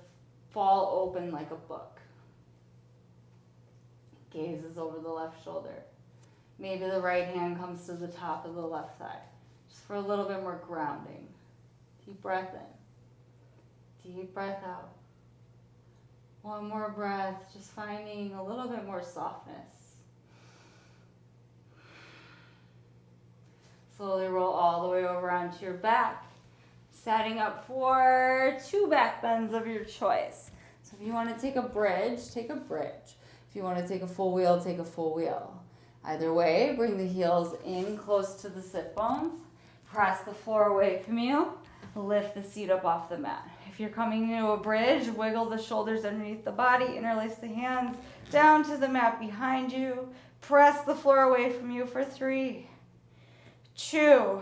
fall open like a book. Gaze is over the left shoulder. Maybe the right hand comes to the top of the left thigh, just for a little bit more grounding. Deep breath in. Deep breath out. One more breath, just finding a little bit more softness. Slowly roll all the way over onto your back, setting up for 2 back bends of your choice. So if you want to take a bridge, take a bridge. If you want to take a full wheel, take a full wheel. Either way, bring the heels in close to the sit bones. Press the floor away from you. Lift the seat up off the mat. If you're coming into a bridge, wiggle the shoulders underneath the body. Interlace the hands down to the mat behind you. Press the floor away from you for 3, 2,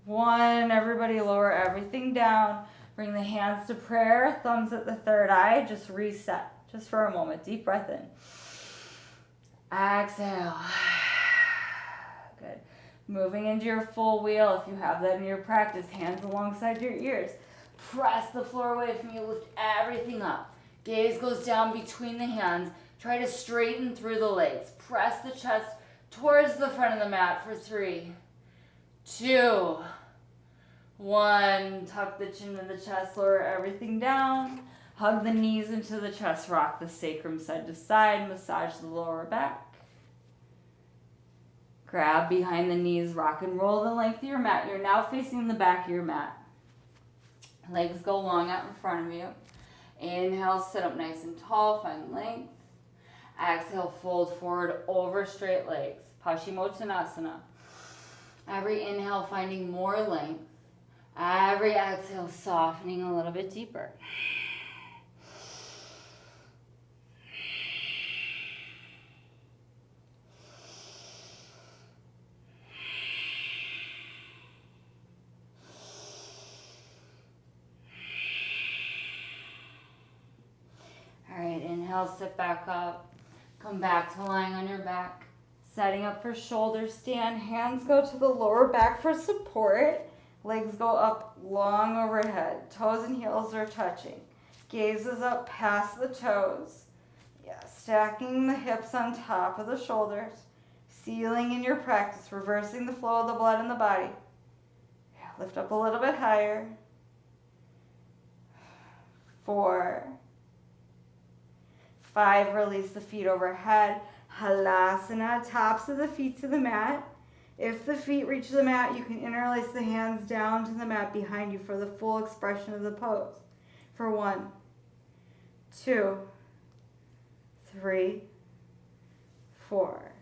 1. Everybody lower everything down. Bring the hands to prayer. Thumbs at the third eye. Just reset. Just for a moment. Deep breath in. Exhale. Good. Moving into your full wheel. If you have that in your practice, hands alongside your ears. Press the floor away from you. Lift everything up. Gaze goes down between the hands. Try to straighten through the legs. Press the chest towards the front of the mat for 3, 2, 1. Tuck the chin to the chest. Lower everything down. Hug the knees into the chest. Rock the sacrum side to side. Massage the lower back. Grab behind the knees. Rock and roll the length of your mat. You're now facing the back of your mat. Legs go long out in front of you. Inhale, sit up nice and tall. Find length. Exhale, fold forward over straight legs. Paschimottanasana. Every inhale, finding more length. Every exhale, softening a little bit deeper. All right, inhale, sit back up. Come back to lying on your back. Setting up for shoulder stand. Hands go to the lower back for support. Legs go up long overhead. Toes and heels are touching. Gaze is up past the toes. Yeah, stacking the hips on top of the shoulders. Sealing in your practice, reversing the flow of the blood in the body. Yeah, lift up a little bit higher. 4, 5, release the feet overhead. Halasana, tops of the feet to the mat. If the feet reach the mat, you can interlace the hands down to the mat behind you for the full expression of the pose. For 1, 2, 3, 4,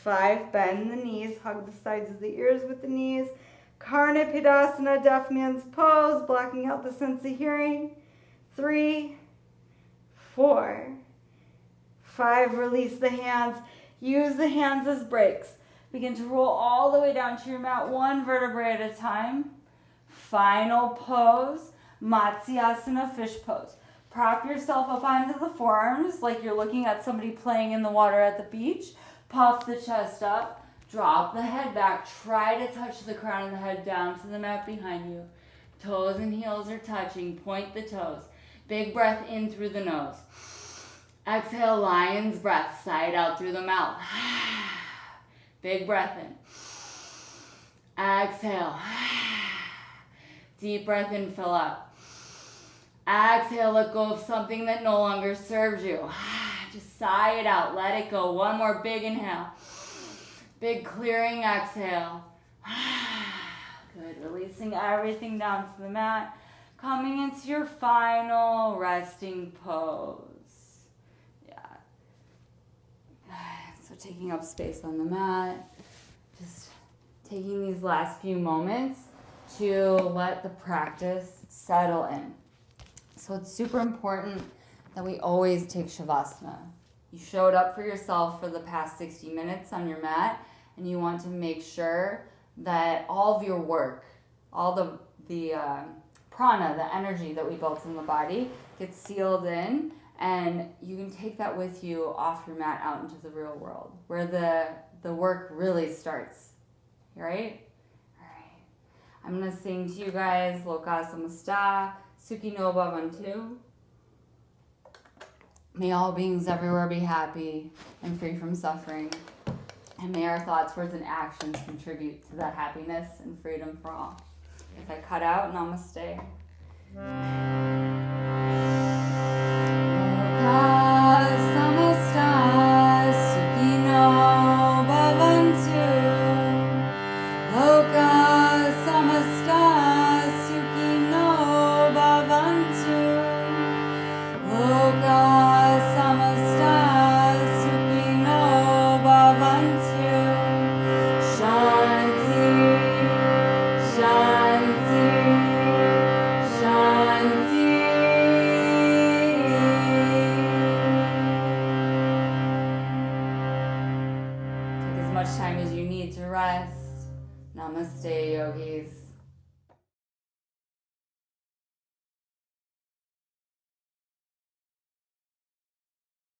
5. Bend the knees, hug the sides of the ears with the knees. Karnapidasana, deaf man's pose, blocking out the sense of hearing. 3, 4, 5. Release the hands. Use the hands as brakes. Begin to roll all the way down to your mat, 1 vertebrae at a time. Final pose, Matsyasana, fish pose. Prop yourself up onto the forearms like you're looking at somebody playing in the water at the beach. Puff the chest up. Drop the head back. Try to touch the crown of the head down to the mat behind you. Toes and heels are touching. Point the toes. Big breath in through the nose. Exhale, lion's breath. Side out through the mouth. Big breath in. Exhale. Deep breath in, fill up. Exhale, let go of something that no longer serves you. Just sigh it out. Let it go. One more big inhale. Big clearing exhale. Good. Releasing everything down to the mat. Coming into your final resting pose. Yeah. So taking up space on the mat. Just taking these last few moments to let the practice settle in. So it's super important that we always take Shavasana. You showed up for yourself for the past 60 minutes on your mat, and you want to make sure that all of your work, all the prana, the energy that we built in the body, gets sealed in, and you can take that with you off your mat out into the real world, where the work really starts, right? All right. I'm going to sing to you guys Loka Samasta, Sukhi no Bhavantu. May all beings everywhere be happy and free from suffering. And may our thoughts, words, and actions contribute to that happiness and freedom for all. If I cut out, namaste. Loka samasta sukhino bhavantu. Loka samasta sukhino bhavantu. Loka samasta sukhino bhavantu. Shanti, shanti, shanti. Take as much time as you need to rest. Namaste, yogis.